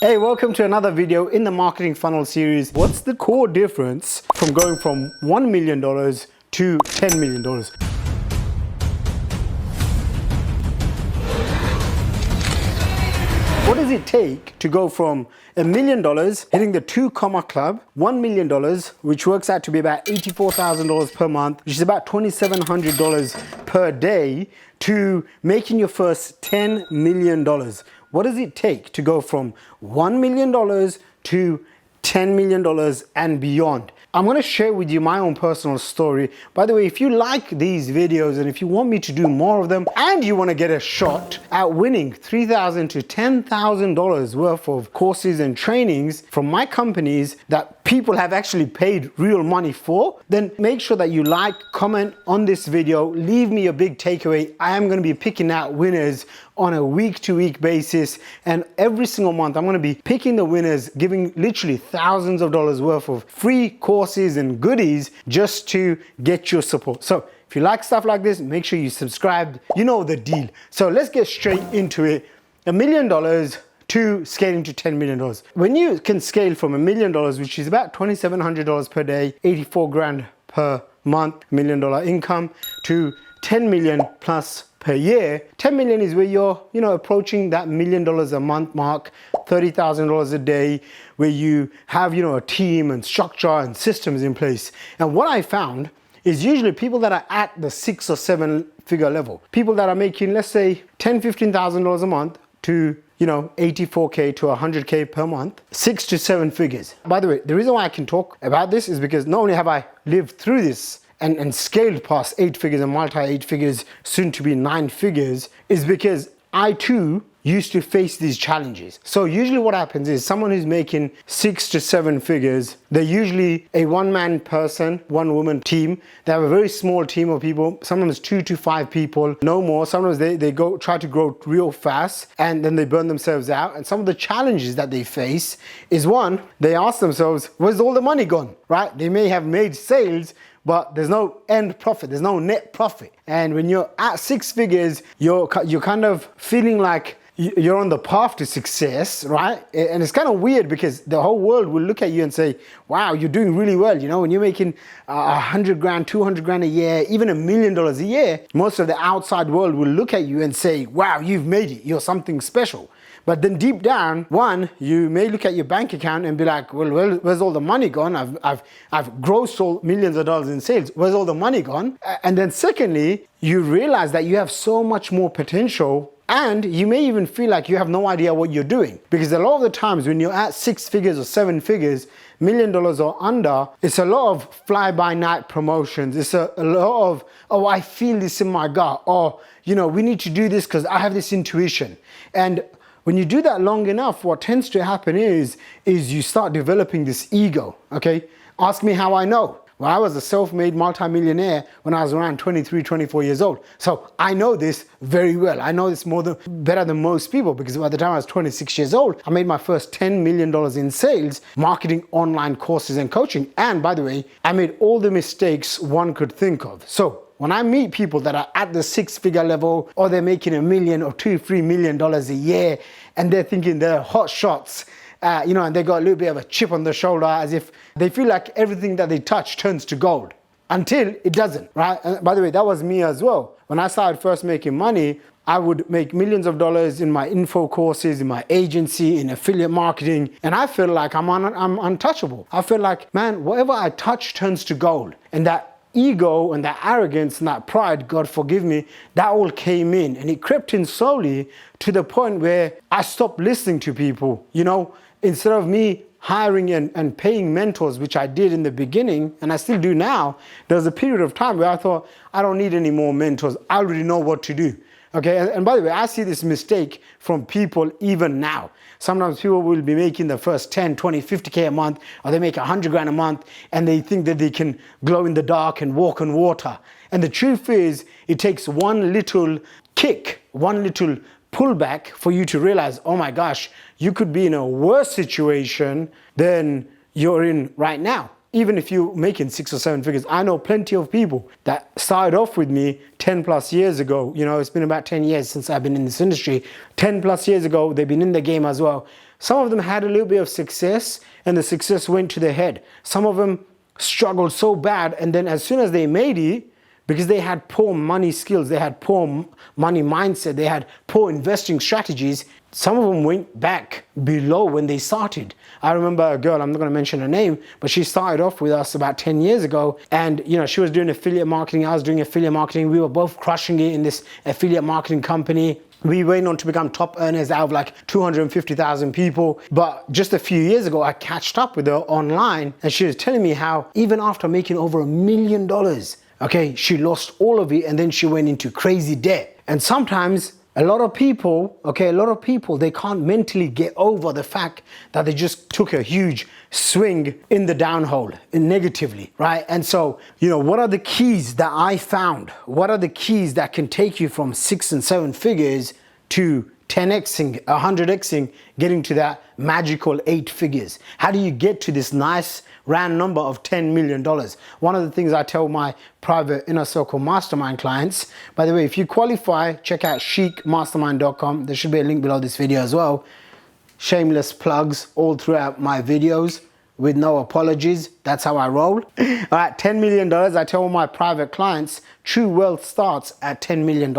Hey, welcome to another video in the marketing funnel series. What's the core difference from going from $1 million to $10 million? What does it take to go from $1 million hitting the 2 comma club, $1 million, which works out to be about $84,000 per month, which is about $2,700 per day, to making your first $10 million? What does it take to go from $1 million to $10 million and beyond? I'm going to share with you my own personal story. By the way, if you like these videos and if you want me to do more of them and you want to get a shot at winning $3,000 to $10,000 worth of courses and trainings from my companies that people have actually paid real money for, then make sure that you like, comment on this video, leave me a big takeaway. I am going to be picking out winners on a week-to-week basis, and every single month I'm going to be picking the winners, giving literally thousands of dollars worth of free courses and goodies just to get your support. So if you like stuff like this, make sure you subscribe. You know the deal. So let's get straight into it. $1 million to scaling to $10 million. When you can scale from $1 million, which is about $2,700 per day, 84 grand per month, $1 million income, to 10 million plus per year, 10 million is where you're, approaching that $1 million a month mark, $30,000 a day, where you have, a team and structure and systems in place. And what I found is usually people that are at the 6 or 7 figure level, people that are making, let's say, $10,000, $15,000 a month to 84K to 100K per month, 6 to 7 figures. By the way, the reason why I can talk about this is because not only have I lived through this and scaled past 8 figures and multi 8 figures, soon to be 9 figures, is because I too used to face these challenges. So usually what happens is someone who's making 6 to 7 figures, they're usually a one-man person, one-woman team. They have a very small team of people, sometimes 2 to 5 people, no more. Sometimes they go try to grow real fast and then they burn themselves out. And some of the challenges that they face is, one, they ask themselves, where's all the money gone, right? They may have made sales, but there's no end profit, there's no net profit. And when you're at 6 figures, you're kind of feeling like you're on the path to success, right? And it's kind of weird because the whole world will look at you and say, wow, you're doing really well. When you're making 100 grand, 200 grand a year, even $1 million a year, most of the outside world will look at you and say, wow, you've made it, you're something special. But then deep down, one, you may look at your bank account and be like, well, where's all the money gone? I've grossed all millions of dollars in sales. Where's all the money gone? And then secondly, you realize that you have so much more potential, and you may even feel like you have no idea what you're doing. Because a lot of the times when you're at 6 figures or 7 figures, $1 million or under, it's a lot of fly-by-night promotions. It's a lot of, oh, I feel this in my gut. Or, we need to do this because I have this intuition. And when you do that long enough, what tends to happen is you start developing this ego, okay? Ask me how I know. Well, I was a self-made multimillionaire when I was around 23, 24 years old. So I know this very well. I know this better than most people, because by the time I was 26 years old, I made my first $10 million in sales, marketing online courses and coaching. And by the way, I made all the mistakes one could think of. So when I meet people that are at the 6-figure level, or they're making $1 million or $2, $3 million a year, and they're thinking they're hot shots, and they got a little bit of a chip on the shoulder, as if they feel like everything that they touch turns to gold, until it doesn't, right? And by the way, that was me as well. When I started first making money, I would make millions of dollars in my info courses, in my agency, in affiliate marketing, and I feel like I'm untouchable. I feel like, man, whatever I touch turns to gold. And that ego and that arrogance and that pride, God forgive me, that all came in, and it crept in slowly to the point where I stopped listening to people. Instead of me hiring and paying mentors, which I did in the beginning, and I still do now, there was a period of time where I thought, I don't need any more mentors. I already know what to do. Okay, and by the way, I see this mistake from people even now. Sometimes people will be making the first 10, 20, 50K a month, or they make 100 grand a month, and they think that they can glow in the dark and walk on water. And the truth is, it takes one little kick, one little pullback for you to realize, oh my gosh, you could be in a worse situation than you're in right now. Even if you're making 6 or 7 figures, I know plenty of people that started off with me 10 plus years ago. It's been about 10 years since I've been in this industry. 10 plus years ago, they've been in the game as well. Some of them had a little bit of success and the success went to their head. Some of them struggled so bad, and then as soon as they made it, because they had poor money skills, they had poor money mindset, they had poor investing strategies, some of them went back below when they started. I remember a girl, I'm not going to mention her name, but she started off with us about 10 years ago, and she was doing affiliate marketing, I was doing affiliate marketing, we were both crushing it in this affiliate marketing company. We went on to become top earners out of like 250,000 people. But just a few years ago, I catched up with her online, and she was telling me how even after making over $1 million, okay, she lost all of it and then she went into crazy debt. And sometimes a lot of people, they can't mentally get over the fact that they just took a huge swing in the downhole negatively, right? And so, what are the keys that I found? What are the keys that can take you from 6 and 7 figures to 10xing, 100xing, getting to that magical 8 figures? How do you get to this nice round number of $10 million? One of the things I tell my private inner circle mastermind clients, by the way, if you qualify, check out chicmastermind.com. There should be a link below this video as well. Shameless plugs all throughout my videos with no apologies. That's how I roll. All right, $10 million. I tell all my private clients, true wealth starts at $10 million.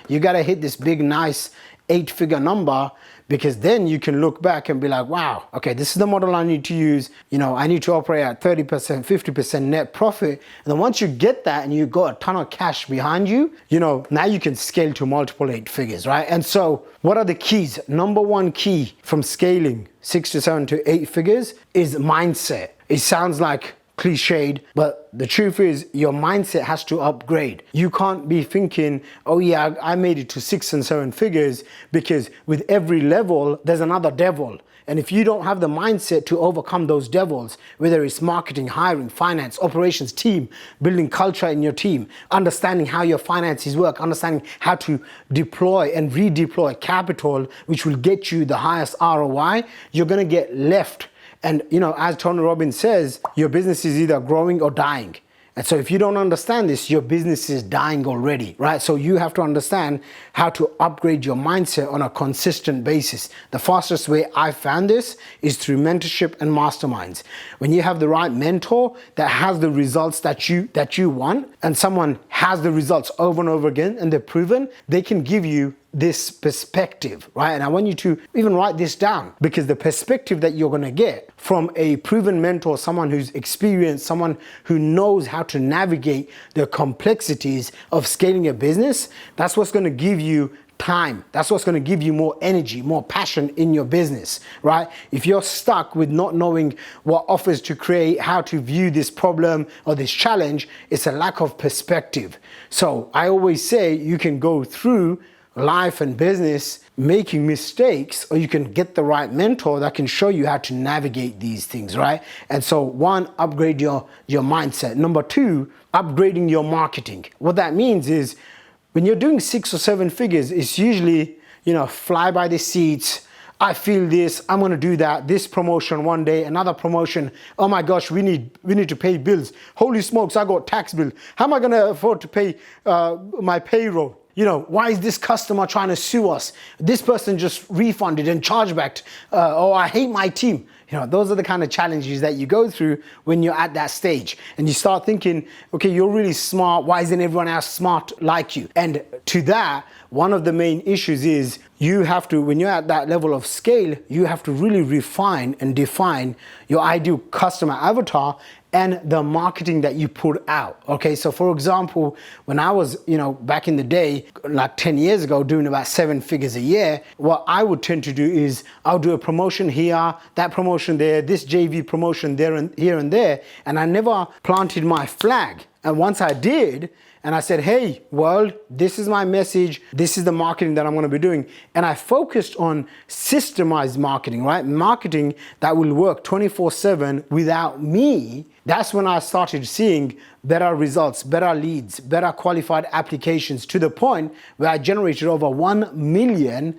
You got to hit this big, nice 8-figure number, because then you can look back and be like, wow, okay, this is the model I need to use. I need to operate at 30%, 50% net profit. And then once you get that and you got a ton of cash behind you, now you can scale to multiple 8 figures, right? And so what are the keys? Number one key from scaling 6 to 7 to 8 figures is mindset. It sounds like cliched, but the truth is your mindset has to upgrade. You can't be thinking, oh yeah, I made it to 6 and 7 figures, because with every level, there's another devil. And if you don't have the mindset to overcome those devils, whether it's marketing, hiring, finance, operations, team, building culture in your team, understanding how your finances work, understanding how to deploy and redeploy capital, which will get you the highest ROI, you're gonna get left. And as Tony Robbins says, your business is either growing or dying. And so if you don't understand this, your business is dying already, right? So you have to understand how to upgrade your mindset on a consistent basis. The fastest way I found this is through mentorship and masterminds. When you have the right mentor that has the results that you want, and someone has the results over and over again and they're proven, they can give you this perspective, right? And I want you to even write this down, because the perspective that you're gonna get from a proven mentor, someone who's experienced, someone who knows how to navigate the complexities of scaling a business, that's what's gonna give you time. That's what's going to give you more energy, more passion in your business, right? If you're stuck with not knowing what offers to create, how to view this problem or this challenge, it's a lack of perspective. So I always say you can go through life and business making mistakes, or you can get the right mentor that can show you how to navigate these things, right? And so one, upgrade your mindset. Number two, upgrading your marketing. What that means is, when you're doing 6 or 7 figures, it's usually, fly by the seats. I feel this, I'm gonna do that. This promotion one day, another promotion. Oh my gosh, we need to pay bills. Holy smokes, I got tax bill. How am I gonna afford to pay my payroll? Why is this customer trying to sue us? This person just refunded and chargebacked. Oh, I hate my team. Those are the kind of challenges that you go through when you're at that stage. And you start thinking, okay, you're really smart. Why isn't everyone else smart like you? And to that, one of the main issues is you have to, when you're at that level of scale, you have to really refine and define your ideal customer avatar and the marketing that you put out. Okay, so for example, when I was, back in the day, like 10 years ago, doing about 7 figures a year, what I would tend to do is I'll do a promotion here, that promotion there, this JV promotion there and here and there, and I never planted my flag. And once I did, and I said, hey, world, this is my message. This is the marketing that I'm going to be doing. And I focused on systemized marketing, right? Marketing that will work 24/7 without me. That's when I started seeing better results, better leads, better qualified applications, to the point where I generated over 1 million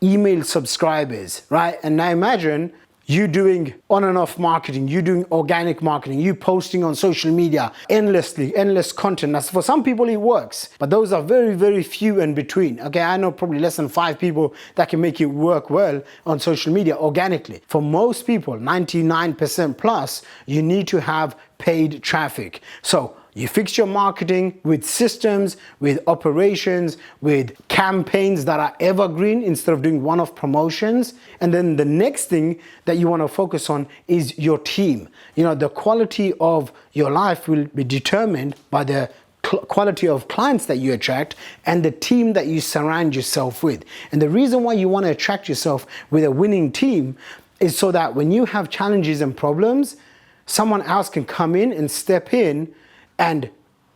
email subscribers, right? And now imagine you doing on and off marketing, you doing organic marketing, you posting on social media endlessly, endless content. Now, for some people it works, but those are very, very few in between. Okay, I know probably less than 5 people that can make it work well on social media organically. For most people, 99% plus, you need to have paid traffic. So you fix your marketing with systems, with operations, with campaigns that are evergreen instead of doing one-off promotions. And then the next thing that you want to focus on is your team. You know, the quality of your life will be determined by the quality of clients that you attract and the team that you surround yourself with. And the reason why you want to attract yourself with a winning team is so that when you have challenges and problems, someone else can come in and step in and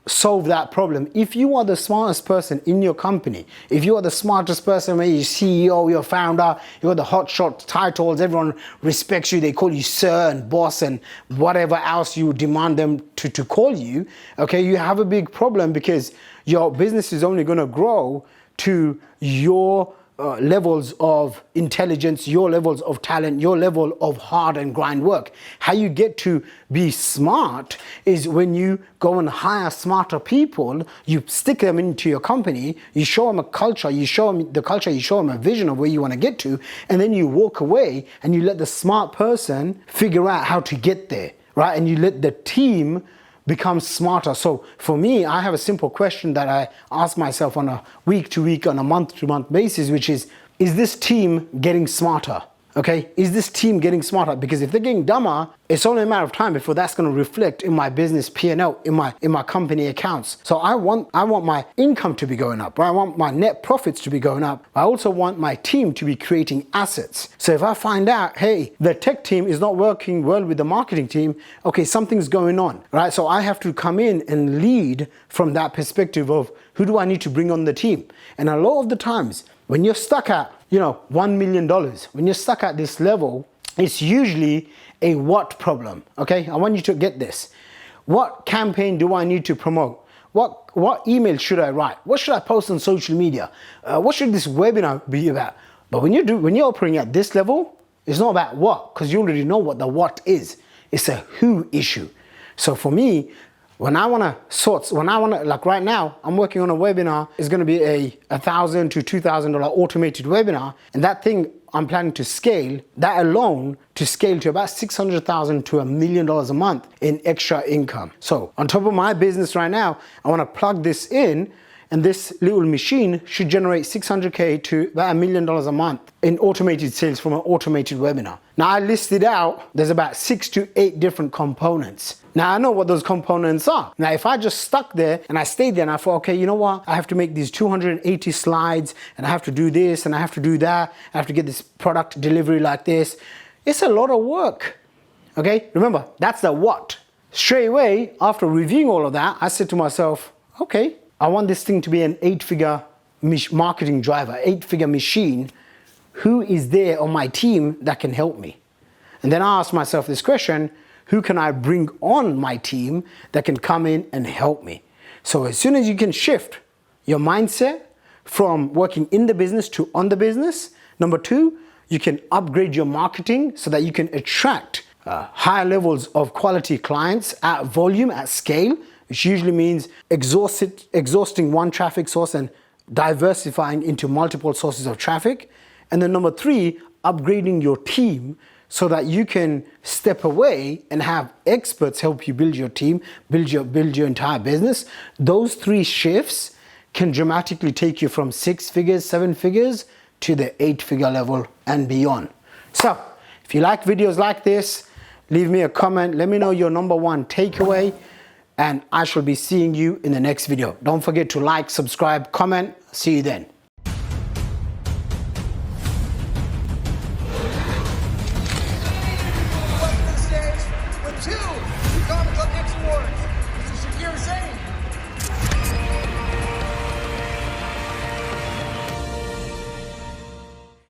solve that problem. If you are the smartest person in your company, if you are the smartest person, where you're CEO, you're founder, you got the hotshot titles, everyone respects you, they call you sir and boss and whatever else you demand them to call you, okay, you have a big problem because your business is only going to grow to your levels of intelligence, your levels of talent, your level of hard and grind work. How you get to be smart is when you go and hire smarter people, you stick them into your company, you show them a culture, you show them the culture, you show them a vision of where you want to get to, and then you walk away and you let the smart person figure out how to get there, right? And you let the team become smarter. So for me, I have a simple question that I ask myself on a week-to-week, on a month-to-month basis, which is this team getting smarter? Okay, is this team getting smarter? Because if they're getting dumber, it's only a matter of time before that's going to reflect in my business P&L, in my company accounts. So I want my income to be going up, right? I want my net profits to be going up. I also want my team to be creating assets. So if I find out, hey, the tech team is not working well with the marketing team, okay, something's going on, right? So I have to come in and lead from that perspective of who do I need to bring on the team? And a lot of the times, when you're stuck at, $1 million, when you're stuck at this level, it's usually a what problem, okay? I want you to get this. What campaign do I need to promote? What email should I write? What should I post on social media? What should this webinar be about? But when you're operating at this level, it's not about what, because you already know what the what is. It's a who issue. So for me, when I want to, like right now, I'm working on a webinar. It's going to be a $1,000 to $2,000 automated webinar. And that thing I'm planning to scale, that alone to scale to about $600,000 to $1 million a month in extra income. So on top of my business right now, I want to plug this in, and this little machine should generate $600K to about $1 million a month in automated sales from an automated webinar. Now I listed out, there's about 6 to 8 different components. Now I know what those components are. Now if I just stuck there and I stayed there and I thought, okay, you know what? I have to make these 280 slides and I have to do this and I have to do that. I have to get this product delivery like this. It's a lot of work, okay? Remember, that's the what. Straight away, after reviewing all of that, I said to myself, okay, I want this thing to be an 8-figure marketing driver, 8-figure machine. Who is there on my team that can help me? And then I asked myself this question, who can I bring on my team that can come in and help me? So as soon as you can shift your mindset from working in the business to on the business, number 2, you can upgrade your marketing so that you can attract higher levels of quality clients at volume, at scale, which usually means exhausting one traffic source and diversifying into multiple sources of traffic. And then number 3, upgrading your team so that you can step away and have experts help you build your team, build your entire business. Those 3 shifts can dramatically take you from 6 figures, 7 figures to the 8-figure level and beyond. So if you like videos like this, leave me a comment. Let me know your number 1 takeaway, and I shall be seeing you in the next video. Don't forget to like, subscribe, comment. See you then.